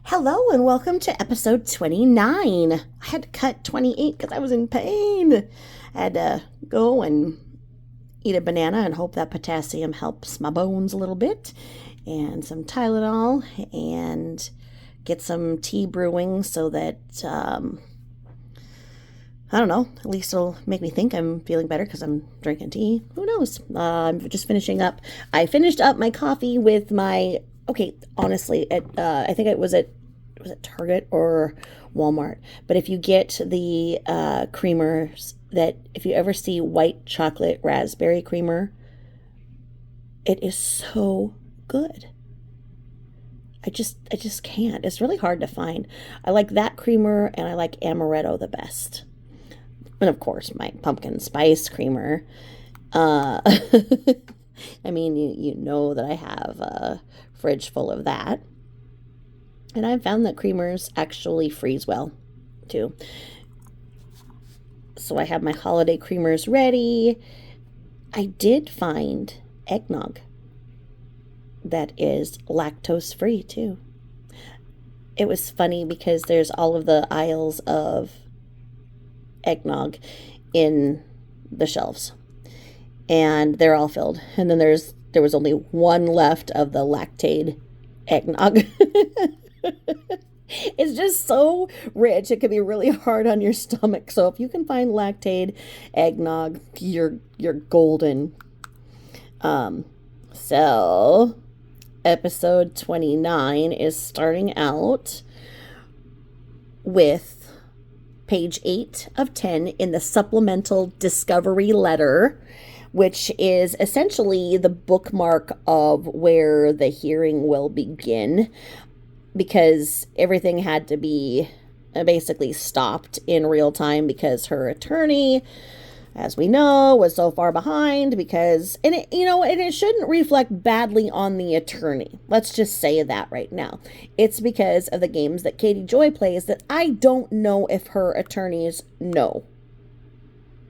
Hello and welcome to episode 29. I had to cut 28 because I was in pain. I had to go and eat a banana and hope that potassium helps my bones a little bit, and some Tylenol, and get some tea brewing so that, I don't know, at least it'll make me think I'm feeling better because I'm drinking tea. Who knows? I'm just finishing up. I finished up my coffee with my, okay, honestly, I think it was at Target or Walmart. But if you get the creamers, that if you ever see white chocolate raspberry creamer, it is so good. I just can't. It's really hard to find. I like that creamer and I like amaretto the best. And of course, my pumpkin spice creamer. Uh, I mean, you know that I have a fridge full of that. And I've found that creamers actually freeze well, too. So I have my holiday creamers ready. I did find eggnog that is lactose free, too. It was funny because there's all of the aisles of eggnog in the shelves, and they're all filled. And then there was only one left of the lactate eggnog. It's just so rich. It can be really hard on your stomach. So if you can find lactate eggnog, you're golden. So episode 29 is starting out with page 8 of 10 in the supplemental discovery letter, which is essentially the bookmark of where the hearing will begin, because everything had to be basically stopped in real time because her attorney, as we know, was so far behind. Because, and it shouldn't reflect badly on the attorney. Let's just say that right now. It's because of the games that Katie Joy plays that I don't know if her attorneys know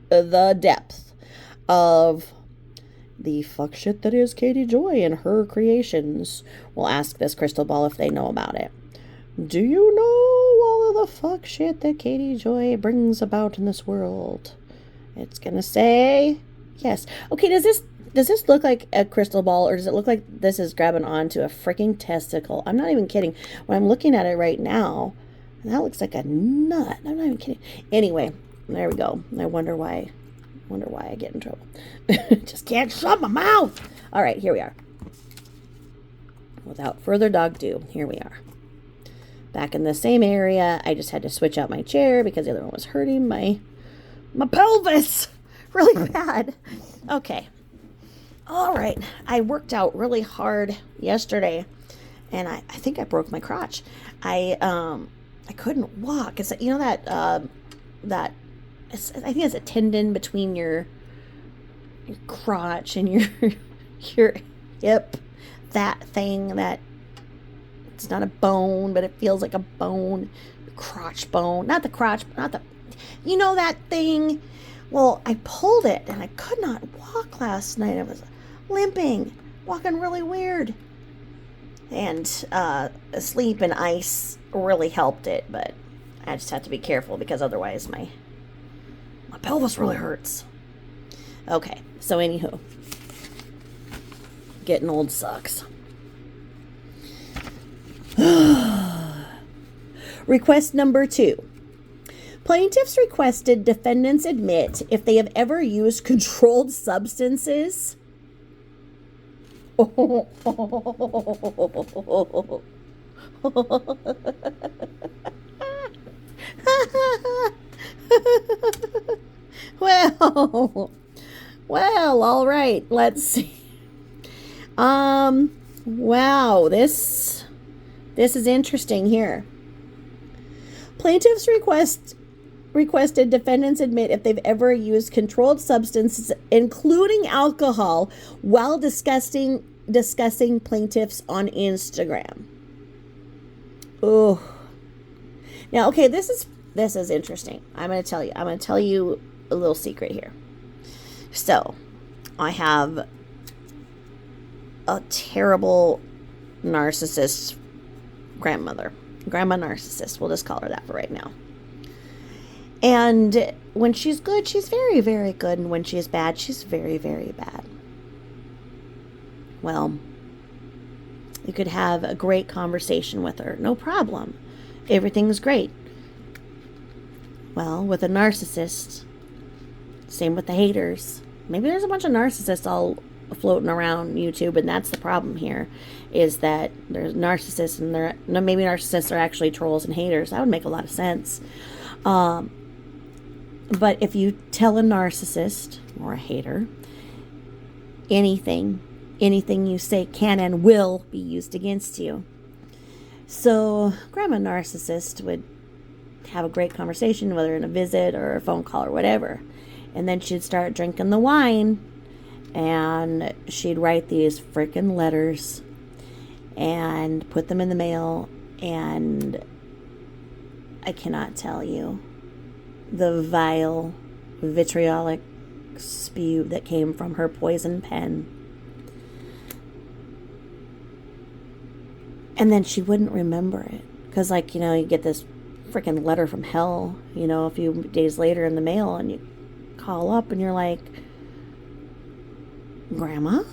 the depth of the fuck shit that is Katie Joy and her creations. We'll ask this crystal ball if they know about it. Do you know all of the fuck shit that Katie Joy brings about in this world? It's gonna say yes. Okay, does this look like a crystal ball, or does it look like this is grabbing onto a freaking testicle? I'm not even kidding. When I'm looking at it right now, that looks like a nut. I'm not even kidding. Anyway, there we go. I wonder why I get in trouble. Just can't shut my mouth. All right, here we are. Without further ado, here we are. Back in the same area. I just had to switch out my chair because the other one was hurting my pelvis really bad. Okay. All right. I worked out really hard yesterday, and I think I broke my crotch. I couldn't walk. It's that I think it's a tendon between your crotch and your hip. That thing that it's not a bone, but it feels like a bone. Crotch bone, not the crotch, not the, that thing. Well, I pulled it and I could not walk last night. I was limping, walking really weird, and sleep and ice really helped it. But I just have to be careful because otherwise my pelvis really hurts. Okay, so anywho, getting old sucks. Request number 2. Plaintiffs requested defendants admit if they have ever used controlled substances. Well, all right. Let's see. Wow, this is interesting here. Plaintiffs requested defendants admit if they've ever used controlled substances, including alcohol, while discussing plaintiffs on Instagram. Oh. Now, okay, this is interesting. I'm going to tell you a little secret here. So, I have a terrible narcissist grandmother. Grandma Narcissist. We'll just call her that for right now. And when she's good, she's very, very good. And when she's bad, she's very, very bad. Well, you could have a great conversation with her. No problem. Everything's great. Well, with a narcissist, same with the haters. Maybe there's a bunch of narcissists all floating around YouTube, and that's the problem here, is that there's narcissists, and maybe narcissists are actually trolls and haters. That would make a lot of sense. But if you tell a narcissist or a hater anything you say can and will be used against you. So Grandma Narcissist would have a great conversation, whether in a visit or a phone call or whatever. And then she'd start drinking the wine, and she'd write these freaking letters and put them in the mail. And I cannot tell you the vile, vitriolic spew that came from her poison pen. And then she wouldn't remember it. Because, you get this freaking letter from hell, a few days later in the mail, and you call up and you're like, Grandma?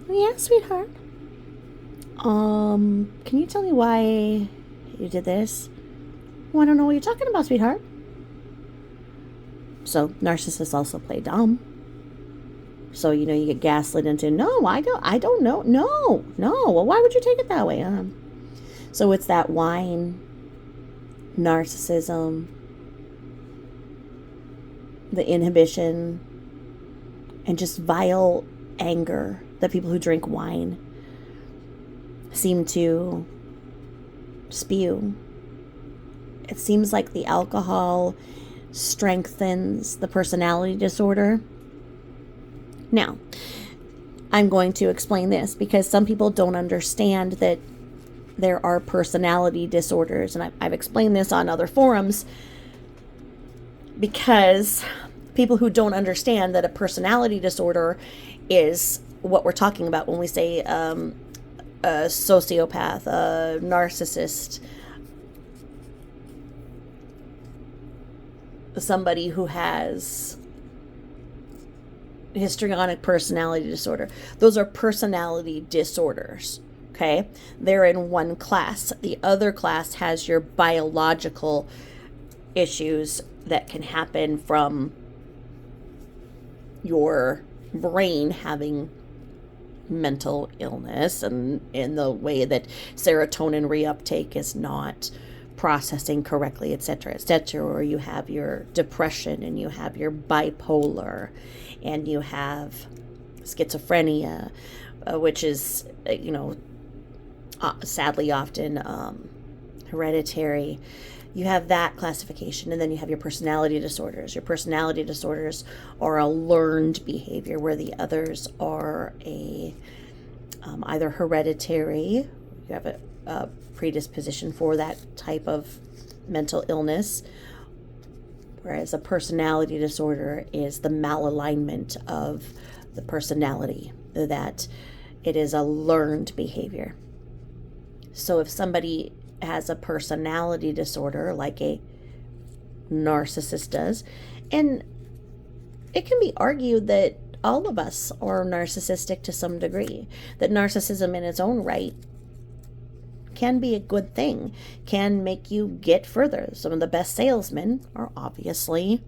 Yeah, sweetheart. Can you tell me why you did this? Well, I don't know what you're talking about, sweetheart. So narcissists also play dumb. So, you get gaslit into, no, I don't know. No. Well, why would you take it that way? So it's that whine, narcissism, the inhibition, and just vile anger that people who drink wine seem to spew. It seems like the alcohol strengthens the personality disorder. Now, I'm going to explain this because some people don't understand that there are personality disorders. And I've explained this on other forums because people who don't understand that a personality disorder is what we're talking about when we say a sociopath, a narcissist, somebody who has histrionic personality disorder. Those are personality disorders, okay? They're in one class. The other class has your biological issues that can happen from your brain having mental illness, and in the way that serotonin reuptake is not processing correctly, etc., or you have your depression, and you have your bipolar, and you have schizophrenia, which is, sadly often hereditary. You have that classification, and then you have your personality disorders. Your personality disorders are a learned behavior, where the others are either hereditary, you have a predisposition for that type of mental illness, whereas a personality disorder is the malalignment of the personality, that it is a learned behavior. So if somebody has a personality disorder like a narcissist does, and it can be argued that all of us are narcissistic to some degree, that narcissism in its own right can be a good thing, can make you get further. Some of the best salesmen are obviously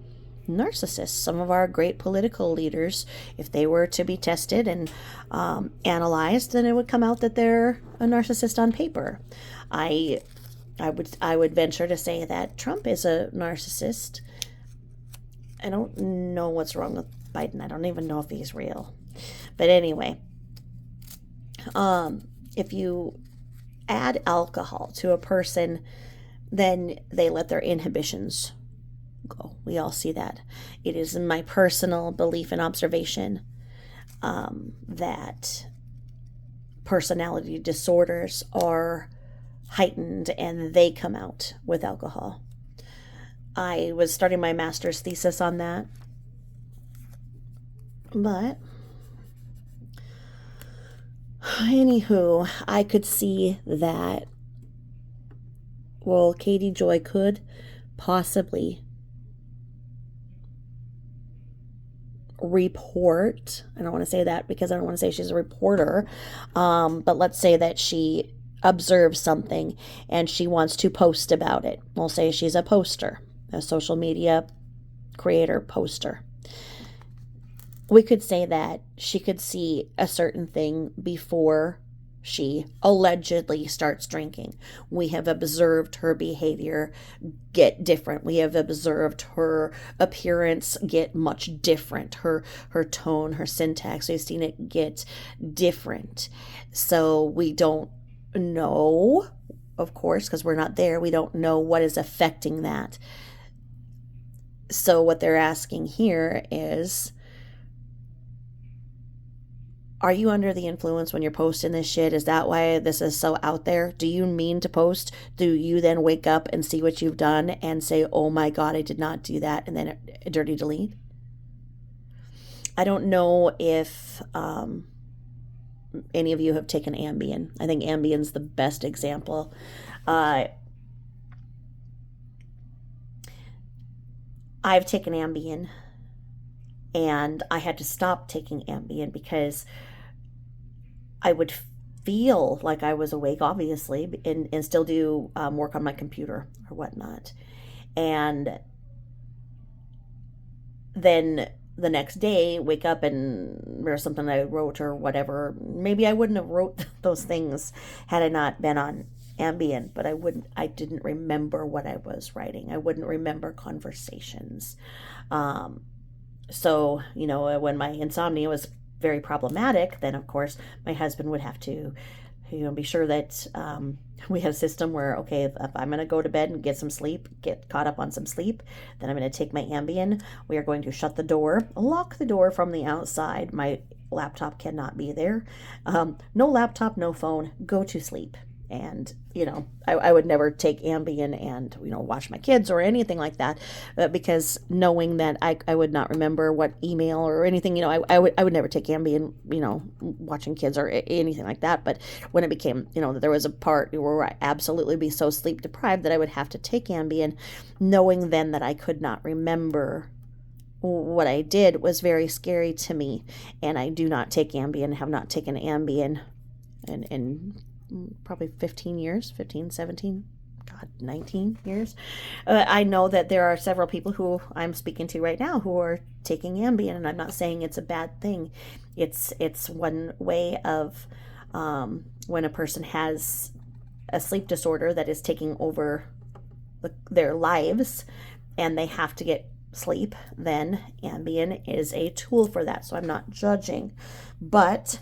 narcissists. Some of our great political leaders, if they were to be tested and analyzed, then it would come out that they're a narcissist on paper. I would venture to say that Trump is a narcissist. I don't know what's wrong with Biden. I don't even know if he's real. But anyway, if you add alcohol to a person, then they let their inhibitions go. We all see that. It is my personal belief and observation that personality disorders are heightened, and they come out with alcohol. I was starting my master's thesis on that, but anywho, I could see that Well, Katie Joy could possibly report. I don't want to say that because I don't want to say she's a reporter. But let's say that she observes something and she wants to post about it. We'll say she's a poster, a social media creator poster. We could say that she could see a certain thing before she allegedly starts drinking. We have observed her behavior get different. We have observed her appearance get much different. Her tone, her syntax, we've seen it get different. So we don't know, of course, because we're not there. We don't know what is affecting that. So what they're asking here is, are you under the influence when you're posting this shit? Is that why this is so out there? Do you mean to post? Do you then wake up and see what you've done and say, oh my God, I did not do that, and then a dirty delete? I don't know if any of you have taken Ambien. I think Ambien's the best example. I've taken Ambien, and I had to stop taking Ambien because I would feel like I was awake, obviously, and still do work on my computer or whatnot. And then the next day, wake up and there's something I wrote or whatever. Maybe I wouldn't have wrote those things had I not been on Ambien, but I didn't remember what I was writing. I wouldn't remember conversations. So, when my insomnia was very problematic, then of course my husband would have to, be sure that we have a system where, okay, if I'm going to go to bed and get some sleep, get caught up on some sleep, then I'm going to take my Ambien. We are going to shut the door, lock the door from the outside. My laptop cannot be there. No laptop, no phone, go to sleep. And, I would never take Ambien and, watch my kids or anything like that, because knowing that I would not remember what email or anything, I would never take Ambien, watching kids or anything like that. But when it became, that there was a part where I absolutely be so sleep deprived that I would have to take Ambien, knowing then that I could not remember what I did was very scary to me. And I do not take Ambien, have not taken Ambien in probably 17, God, 19 years. I know that there are several people who I'm speaking to right now who are taking Ambien, and I'm not saying it's a bad thing. It's one way of when a person has a sleep disorder that is taking over their lives and they have to get sleep, then Ambien is a tool for that. So I'm not judging, but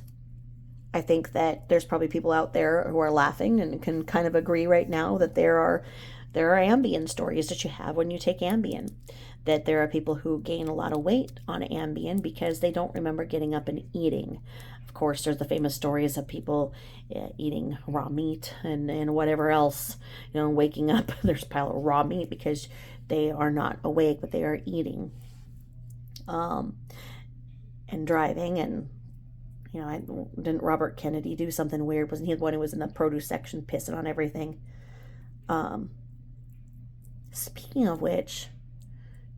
I think that there's probably people out there who are laughing and can kind of agree right now that there are Ambien stories that you have when you take Ambien. That there are people who gain a lot of weight on Ambien because they don't remember getting up and eating. Of course, there's the famous stories of people eating raw meat and whatever else, waking up, there's a pile of raw meat because they are not awake, but they are eating. And driving, and didn't Robert Kennedy do something weird? Wasn't he the one who was in the produce section pissing on everything? Speaking of which,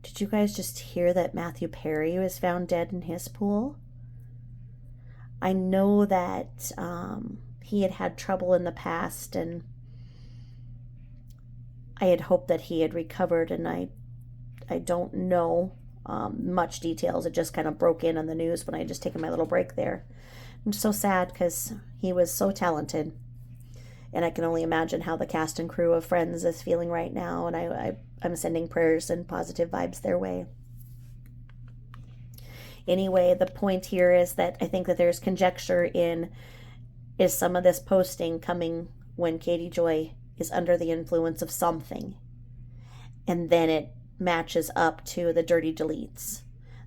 did you guys just hear that Matthew Perry was found dead in his pool? I know that he had trouble in the past, and I had hoped that he had recovered, and I don't know much details. It just kind of broke in on the news when I had just taken my little break there. I'm so sad because he was so talented, and I can only imagine how the cast and crew of Friends is feeling right now, and I'm sending prayers and positive vibes their way. Anyway, the point here is that I think that there's conjecture is some of this posting coming when Katie Joy is under the influence of something, and then it matches up to the dirty deletes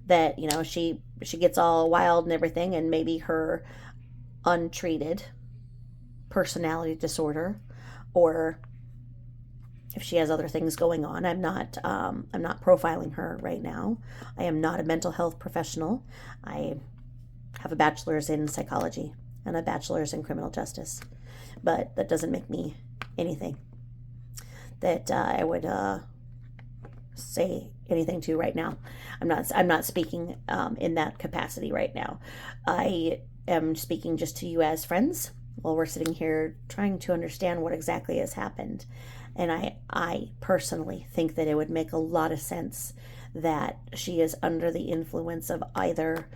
that she gets all wild and everything, and maybe her untreated personality disorder, or if she has other things going on. I'm not profiling her right now. I am not a mental health professional. I have a bachelor's in psychology and a bachelor's in criminal justice, but that doesn't make me anything. that I would say anything to right now. I'm not speaking in that capacity right now. I am speaking just to you as friends while we're sitting here trying to understand what exactly has happened. And I personally think that it would make a lot of sense that she is under the influence of either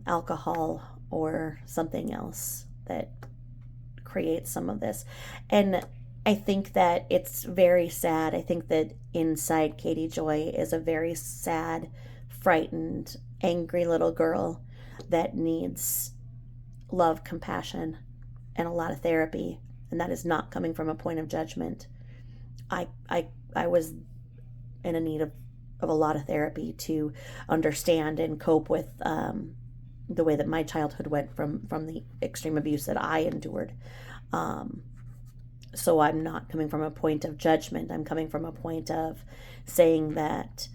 alcohol or something else that creates some of this. And I think that it's very sad. I think that inside Katie Joy is a very sad, frightened, angry little girl that needs love, compassion, and a lot of therapy. And that is not coming from a point of judgment. I was in a need of a lot of therapy to understand and cope with the way that my childhood went from the extreme abuse that I endured. So I'm not coming from a point of judgment. I'm coming from a point of saying that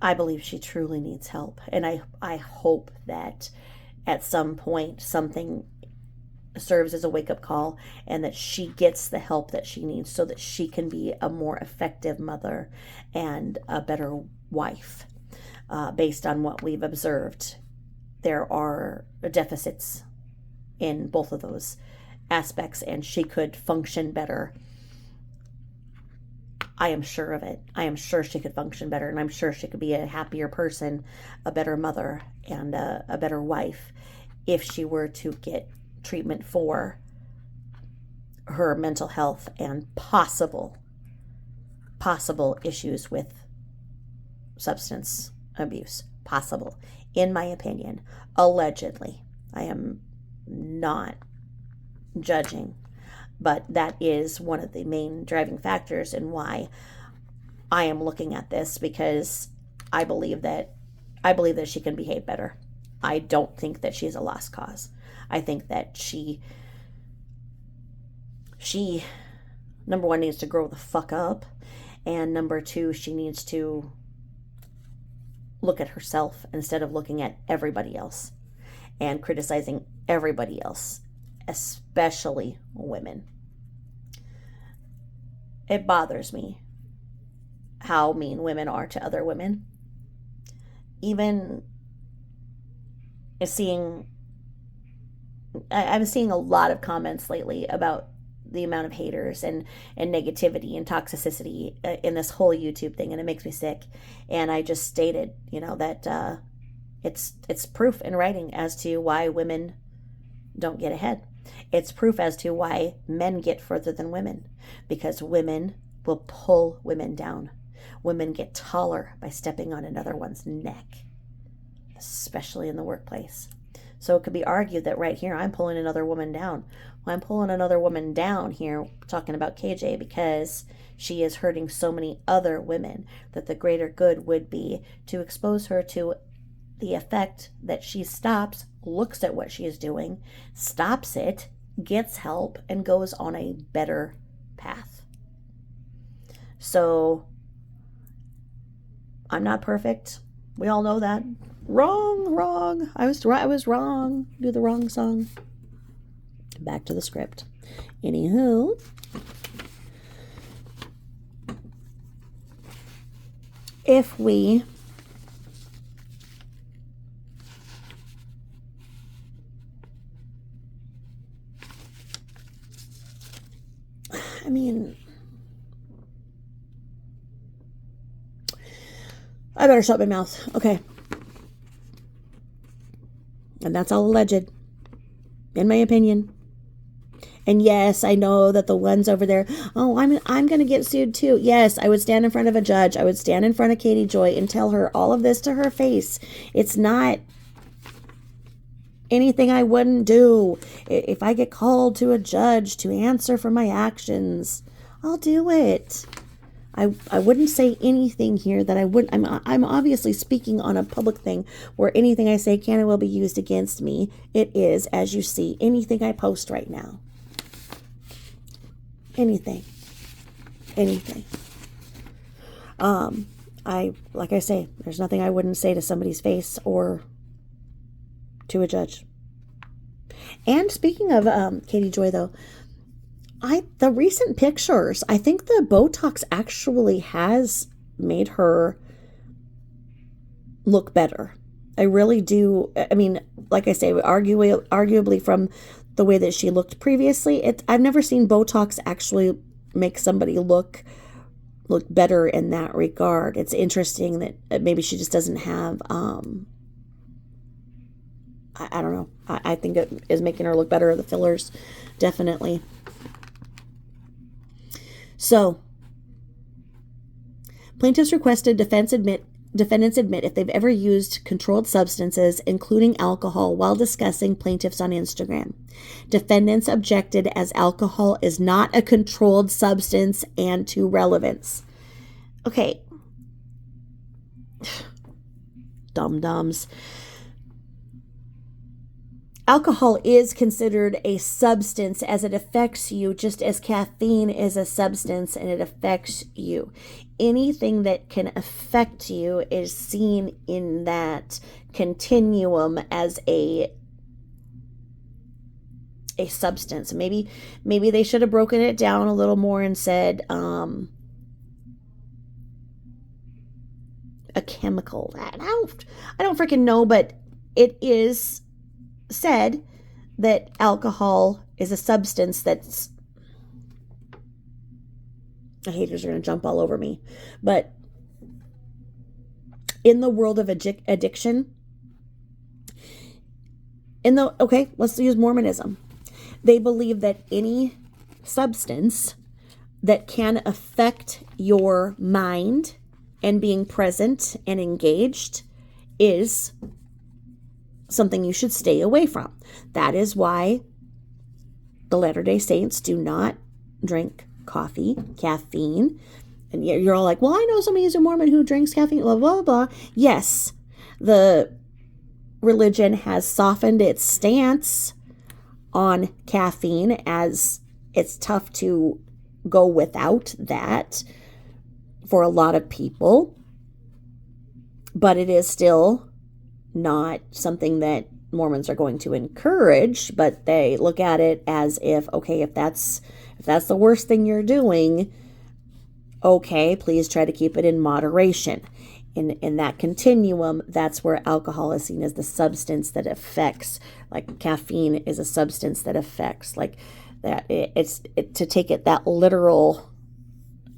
I believe she truly needs help. And I hope that at some point something serves as a wake-up call and that she gets the help that she needs so that she can be a more effective mother and a better wife. Based on what we've observed, there are deficits in both of those aspects, and she could function better. I am sure of it. I am sure she could function better, and I'm sure she could be a happier person, a better mother, and a better wife if she were to get treatment for her mental health and possible issues with substance abuse. Possible, in my opinion. Allegedly. I am not judging, but that is one of the main driving factors in why I am looking at this, because I believe that she can behave better. I don't think that she's a lost cause. I think that she number one, needs to grow the fuck up, and number two, she needs to look at herself instead of looking at everybody else and criticizing everybody else, especially women. It bothers me how mean women are to other women. Even I'm seeing a lot of comments lately about the amount of haters and negativity and toxicity in this whole YouTube thing, and it makes me sick. And I just stated, that it's proof in writing as to why women don't get ahead. It's proof as to why men get further than women, because women will pull women down. Women get taller by stepping on another one's neck, especially in the workplace. So it could be argued that right here I'm pulling another woman down. Well, I'm pulling another woman down here, talking about KJ, because she is hurting so many other women, that the greater good would be to expose her to the effect that she stops, looks at what she is doing, stops it, gets help, and goes on a better path. So I'm not perfect. We all know that. Wrong. I was wrong. Do the wrong song. Back to the script. Anywho, if we I better shut my mouth. Okay. And that's all alleged, in my opinion. And yes, I know that the ones over there, oh, I'm going to get sued too. Yes, I would stand in front of a judge. I would stand in front of Katie Joy and tell her all of this to her face. It's not anything I wouldn't do. If I get called to a judge to answer for my actions, I'll do it. I wouldn't say anything here that I wouldn't. I'm obviously speaking on a public thing where anything I say can and will be used against me. It is, as you see, anything I post right now. Anything. Like I say, there's nothing I wouldn't say to somebody's face or to a judge. And speaking of Katie Joy, though, the recent pictures, I think the Botox actually has made her look better. I really do. I mean, like I say, arguably from the way that she looked previously, I've never seen Botox actually make somebody look better in that regard. It's interesting that maybe she just doesn't have I don't know. I think it is making her look better. The fillers, definitely. So, plaintiffs requested defendants admit if they've ever used controlled substances, including alcohol, while discussing plaintiffs on Instagram. Defendants objected as alcohol is not a controlled substance and to relevance. Okay. Dum-dums. Alcohol is considered a substance as it affects you, just as caffeine is a substance and it affects you. Anything that can affect you is seen in that continuum as a substance. Maybe they should have broken it down a little more and said a chemical. I don't freaking know, but it is said that alcohol is a substance that's, the haters are going to jump all over me, but in the world of addiction, let's use Mormonism. They believe that any substance that can affect your mind and being present and engaged is something you should stay away from. That is why the Latter-day Saints do not drink coffee, caffeine. And you're all like, well, I know somebody who's a Mormon who drinks caffeine, blah, blah, blah. Yes, the religion has softened its stance on caffeine, as it's tough to go without that for a lot of people. But it is still not something that Mormons are going to encourage, but they look at it as if that's the worst thing you're doing, okay, please try to keep it in moderation. In that continuum, that's where alcohol is seen as the substance that affects, like caffeine is a substance that affects, like that. To take it that literal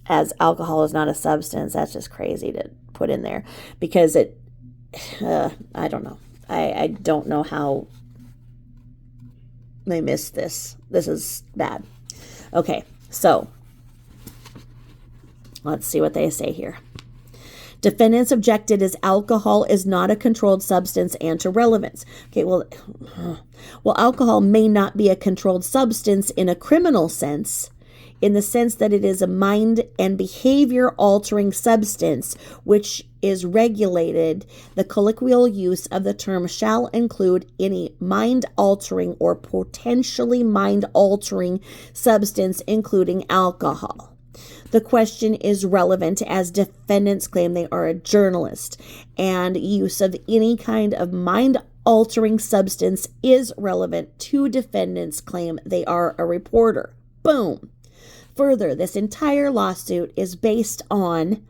as alcohol is not a substance, that's just crazy to put in there, because I don't know. I don't know how they missed this. This is bad. Okay, so let's see what they say here. Defendants objected as alcohol is not a controlled substance and to relevance. Okay, well, alcohol may not be a controlled substance in a criminal sense, in the sense that it is a mind and behavior altering substance which is regulated. The colloquial use of the term shall include any mind altering or potentially mind altering substance, including alcohol. The question is relevant as defendants claim they are a journalist, and use of any kind of mind altering substance is relevant to defendants' claim they are a reporter. Boom. Further, this entire lawsuit is based on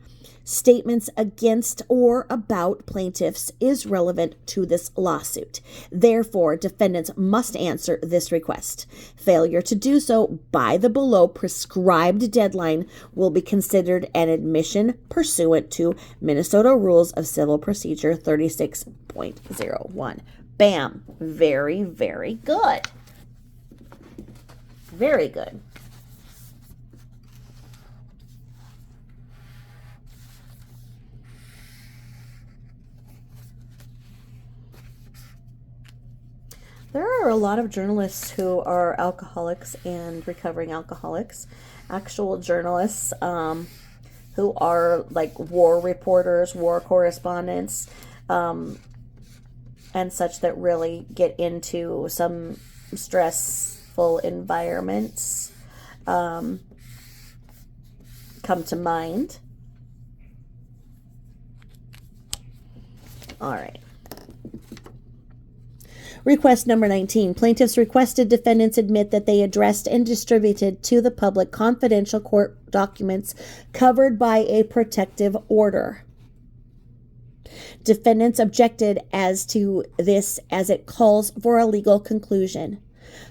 statements against or about plaintiffs is relevant to this lawsuit. Therefore, defendants must answer this request. Failure to do so by the below prescribed deadline will be considered an admission pursuant to Minnesota Rules of Civil Procedure 36.01. Bam. Very, very good. Very good. There are a lot of journalists who are alcoholics and recovering alcoholics, actual journalists who are like war reporters, war correspondents, and such, that really get into some stressful environments come to mind. All right. Request number 19. Plaintiffs requested defendants admit that they addressed and distributed to the public confidential court documents covered by a protective order. Defendants objected as to this as it calls for a legal conclusion.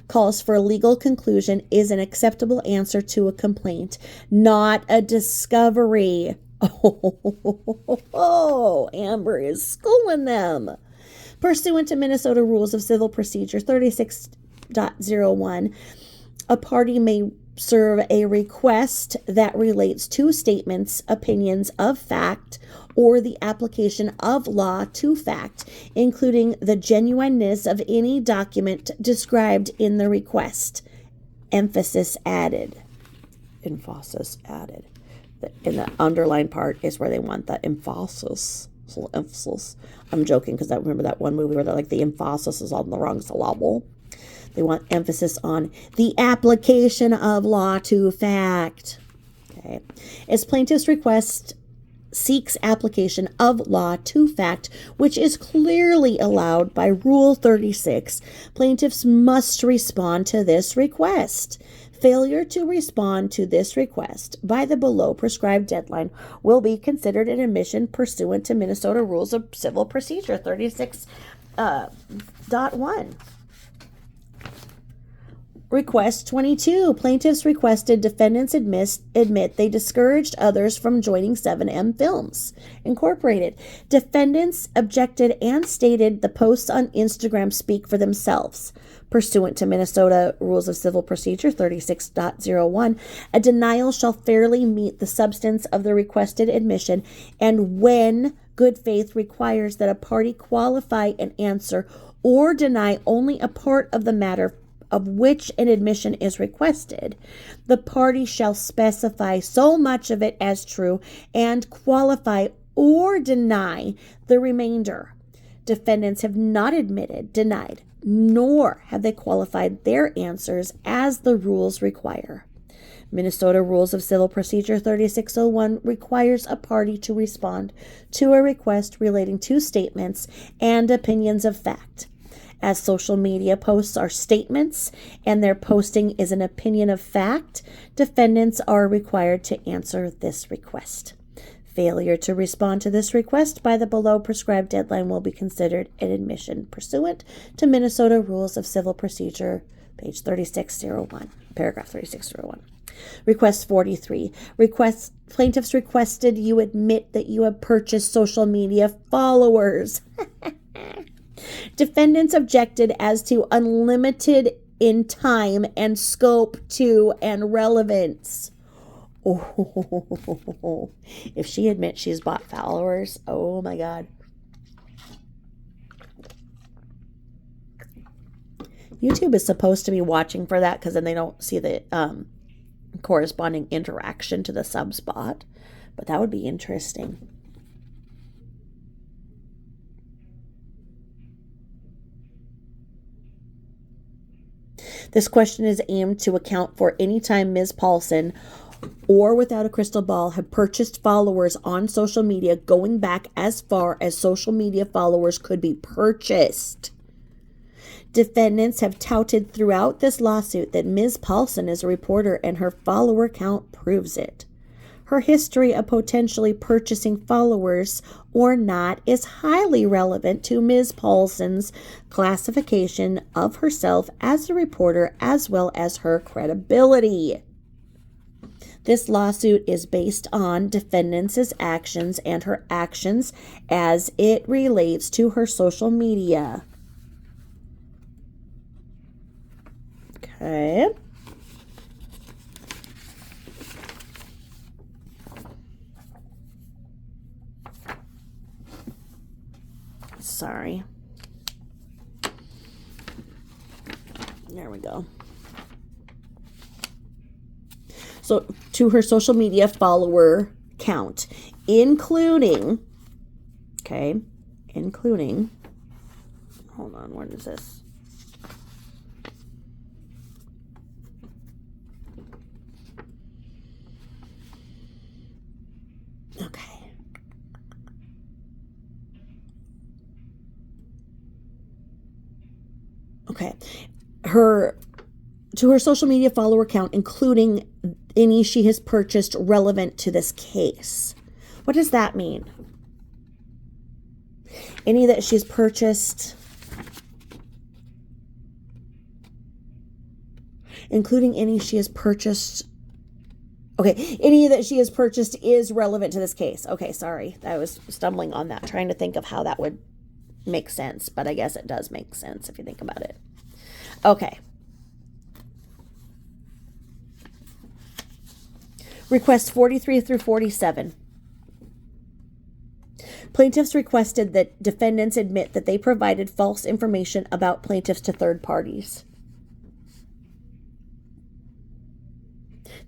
Calls for a legal conclusion is an acceptable answer to a complaint, not a discovery. Oh, Amber is schooling them. Pursuant to Minnesota Rules of Civil Procedure 36.01, a party may serve a request that relates to statements, opinions of fact, or the application of law to fact, including the genuineness of any document described in the request. Emphasis added. Emphasis added. In the underlined part is where they want the emphasis. Emphasis. I'm joking because I remember that one movie where they're like the emphasis is on the wrong syllable. They want emphasis on the application of law to fact. Okay. As plaintiff's request seeks application of law to fact, which is clearly allowed by Rule 36, plaintiffs must respond to this request. Failure to respond to this request by the below prescribed deadline will be considered an admission pursuant to Minnesota Rules of Civil Procedure 36.1. Request 22. Plaintiffs requested defendants admit they discouraged others from joining 7M Films Incorporated. Defendants objected and stated the posts on Instagram speak for themselves. Pursuant to Minnesota Rules of Civil Procedure 36.01, a denial shall fairly meet the substance of the requested admission, and when good faith requires that a party qualify an answer or deny only a part of the matter of which an admission is requested, the party shall specify so much of it as true and qualify or deny the remainder. Defendants have not admitted, denied, nor have they qualified their answers as the rules require. Minnesota Rules of Civil Procedure 3601 requires a party to respond to a request relating to statements and opinions of fact. As social media posts are statements and their posting is an opinion of fact, defendants are required to answer this request. Failure to respond to this request by the below prescribed deadline will be considered an admission pursuant to Minnesota Rules of Civil Procedure, page 3601, paragraph 3601. Request 43. Plaintiffs requested you admit that you have purchased social media followers. Defendants objected as to unlimited in time and scope to and relevance. Oh, if she admits she's bought followers, oh my God. YouTube is supposed to be watching for that because then they don't see the corresponding interaction to the sub spot. But that would be interesting. This question is aimed to account for any time Ms. Paulson or Without a Crystal Ball have purchased followers on social media going back as far as social media followers could be purchased. Defendants have touted throughout this lawsuit that Ms. Paulson is a reporter and her follower count proves it. Her history of potentially purchasing followers or not is highly relevant to Ms. Paulson's classification of herself as a reporter as well as her credibility. This lawsuit is based on defendants' actions and her actions as it relates to her social media. Okay. Sorry. There we go. So to her social media follower count, including, hold on, what is this? Okay. Okay. To her social media follower account, including any she has purchased relevant to this case. What does that mean? Any that she's purchased, including any she has purchased. Okay, any that she has purchased is relevant to this case. Okay, sorry. I was stumbling on that, trying to think of how that would make sense, but I guess it does make sense if you think about it. Okay. Requests 43 through 47. Plaintiffs requested that defendants admit that they provided false information about plaintiffs to third parties.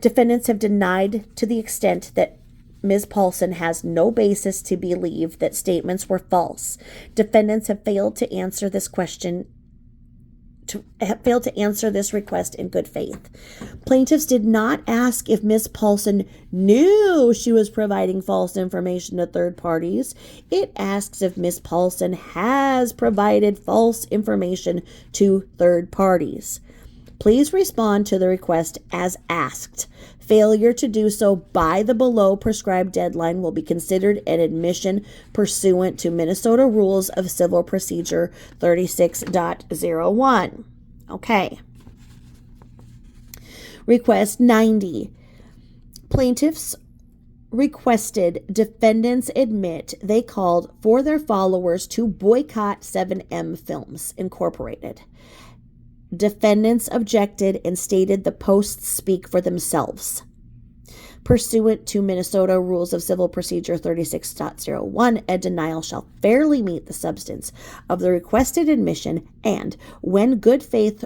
Defendants have denied to the extent that Ms. Paulson has no basis to believe that statements were false. Defendants have failed to answer this request in good faith. Plaintiffs did not ask if Ms. Paulson knew she was providing false information to third parties. It asks if Ms. Paulson has provided false information to third parties. Please respond to the request as asked. Failure to do so by the below prescribed deadline will be considered an admission pursuant to Minnesota Rules of Civil Procedure 36.01. Okay. Request 90. Plaintiffs requested defendants admit they called for their followers to boycott 7M Films Incorporated. Defendants objected and stated the posts speak for themselves. Pursuant to Minnesota Rules of Civil Procedure 36.01, a denial shall fairly meet the substance of the requested admission, and when good faith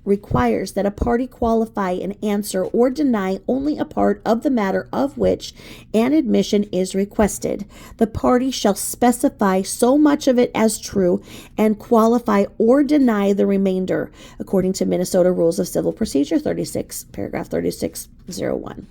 requires that a party qualify and answer or deny only a part of the matter of which an admission is requested, the party shall specify so much of it as true and qualify or deny the remainder, according to Minnesota Rules of Civil Procedure 36, paragraph 36.01.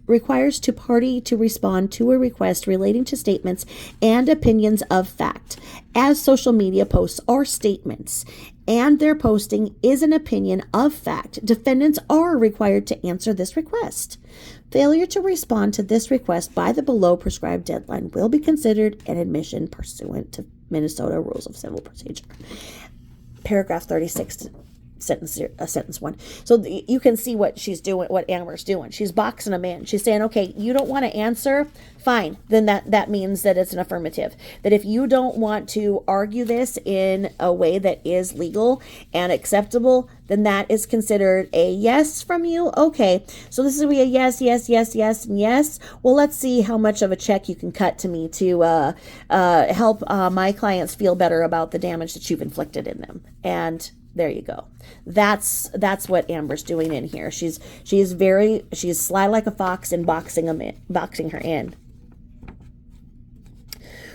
Requires to party to respond to a request relating to statements and opinions of fact, as social media posts are statements, and their posting is an opinion of fact. Defendants are required to answer this request. Failure to respond to this request by the below prescribed deadline will be considered an admission pursuant to Minnesota Rules of Civil Procedure. Paragraph 36. Sentence 1. So you can see what she's doing, what Amber's doing. She's boxing them in. She's saying, okay, you don't want to answer? Fine. Then that means that it's an affirmative. That if you don't want to argue this in a way that is legal and acceptable, then that is considered a yes from you. Okay. So this is going to be a yes, yes, yes, yes, and yes. Well, let's see how much of a check you can cut to me to help my clients feel better about the damage that you've inflicted in them. And there you go. That's what Amber's doing in here. She's sly like a fox and boxing her in.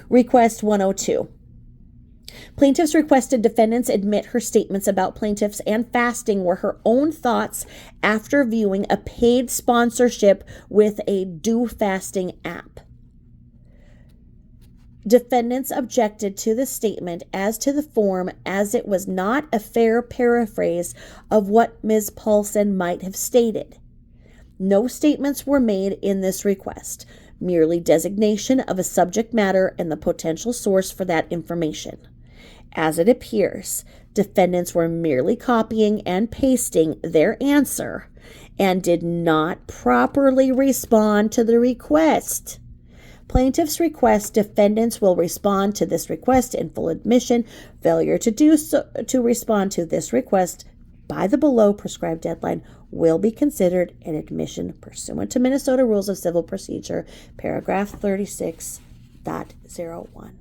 Request 102. Plaintiffs requested defendants admit her statements about plaintiffs and fasting were her own thoughts after viewing a paid sponsorship with a Do Fasting app. Defendants objected to the statement as to the form, as it was not a fair paraphrase of what Ms. Paulson might have stated. No statements were made in this request, merely designation of a subject matter and the potential source for that information. As it appears, defendants were merely copying and pasting their answer and did not properly respond to the request. Plaintiffs request defendants will respond to this request in full admission. Failure to do so to respond to this request by the below prescribed deadline will be considered an admission pursuant to Minnesota Rules of Civil Procedure, paragraph 36.01.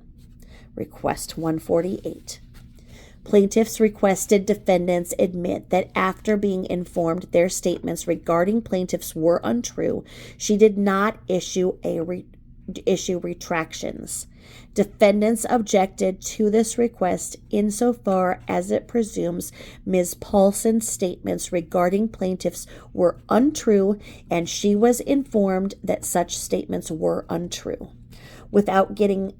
Request 148. Plaintiffs requested defendants admit that after being informed their statements regarding plaintiffs were untrue, she did not issue retractions. Defendants objected to this request insofar as it presumes Ms. Paulson's statements regarding plaintiffs were untrue and she was informed that such statements were untrue. Without getting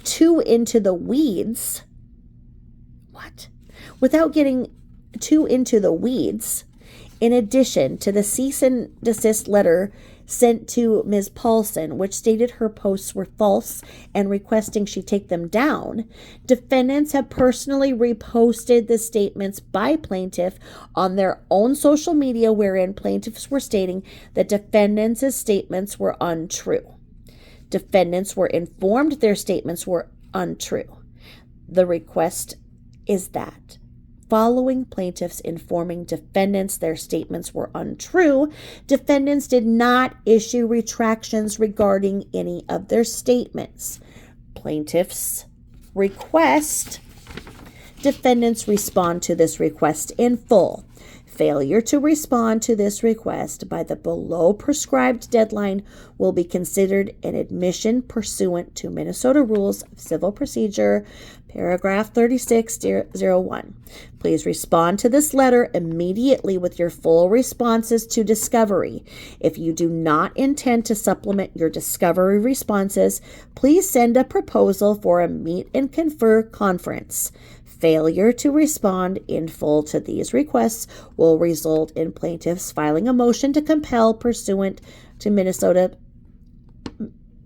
too into the weeds, Without getting too into the weeds, in addition to the cease and desist letter sent to Ms. Paulson, which stated her posts were false and requesting she take them down, defendants have personally reposted the statements by plaintiff on their own social media, wherein plaintiffs were stating that defendants' statements were untrue. Defendants were informed their statements were untrue. The request is that, following plaintiffs informing defendants their statements were untrue, defendants did not issue retractions regarding any of their statements. Plaintiffs request defendants respond to this request in full. Failure to respond to this request by the below prescribed deadline will be considered an admission pursuant to Minnesota Rules of Civil Procedure, paragraph 3601. Please respond to this letter immediately with your full responses to discovery. If you do not intend to supplement your discovery responses, please send a proposal for a meet and confer conference. Failure to respond in full to these requests will result in plaintiffs filing a motion to compel pursuant to Minnesota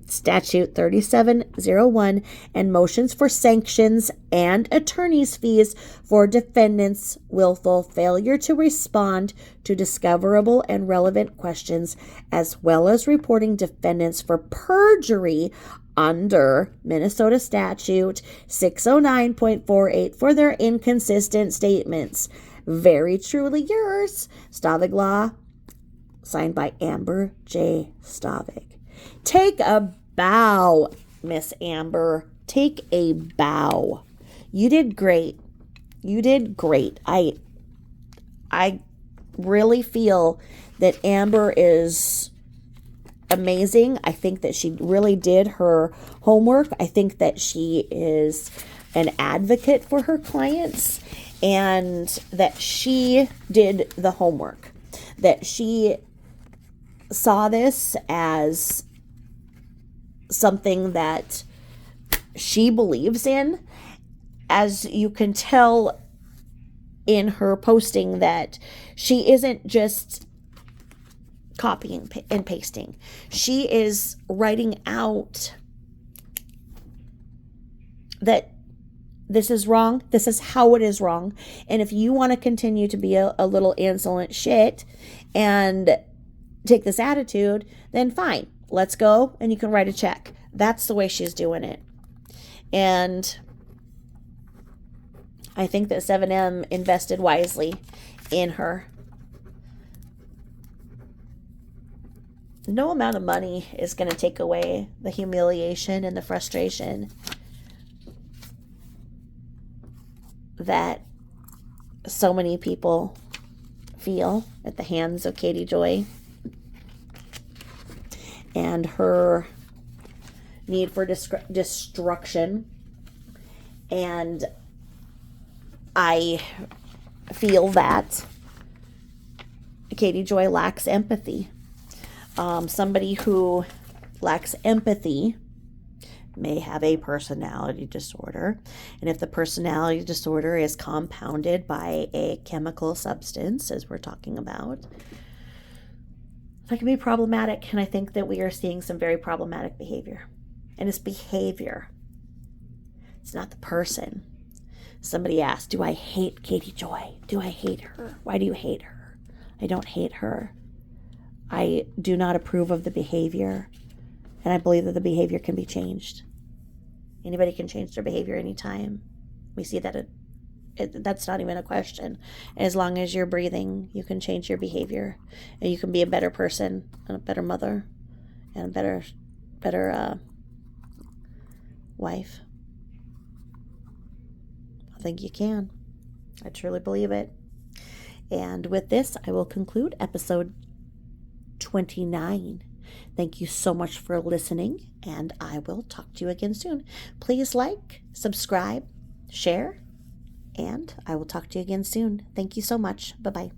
Statute 3701 and motions for sanctions and attorney's fees for defendants' willful failure to respond to discoverable and relevant questions, as well as reporting defendants for perjury under Minnesota Statute 609.48 for their inconsistent statements. Very truly yours, Stavig Law, signed by Amber J. Stavig. Take a bow, Miss Amber. Take a bow. You did great. You did great. I really feel that Amber is amazing. I think that she really did her homework. I think that she is an advocate for her clients and that she did the homework, that she saw this as something that she believes in. As you can tell in her posting, that she isn't just copying and pasting. She is writing out that this is wrong. This is how it is wrong. And if you want to continue to be a little insolent shit and take this attitude, then fine. Let's go and you can write a check. That's the way she's doing it. And I think that 7M invested wisely in her. No amount of money is going to take away the humiliation and the frustration that so many people feel at the hands of Katie Joy and her need for destruction. And I feel that Katie Joy lacks empathy. Somebody who lacks empathy may have a personality disorder. And if the personality disorder is compounded by a chemical substance, as we're talking about, that can be problematic. And I think that we are seeing some very problematic behavior. And it's behavior. It's not the person. Somebody asked, do I hate Katie Joy? Do I hate her? Why do you hate her? I don't hate her. I do not approve of the behavior, and I believe that the behavior can be changed. Anybody can change their behavior anytime. We see that that's not even a question. As long as you're breathing, you can change your behavior, and you can be a better person, and a better mother, and a better wife. I think you can. I truly believe it. And with this, I will conclude episode 29. Thank you so much for listening, and I will talk to you again soon. Please like, subscribe, share, and I will talk to you again soon. Thank you so much. Bye-bye.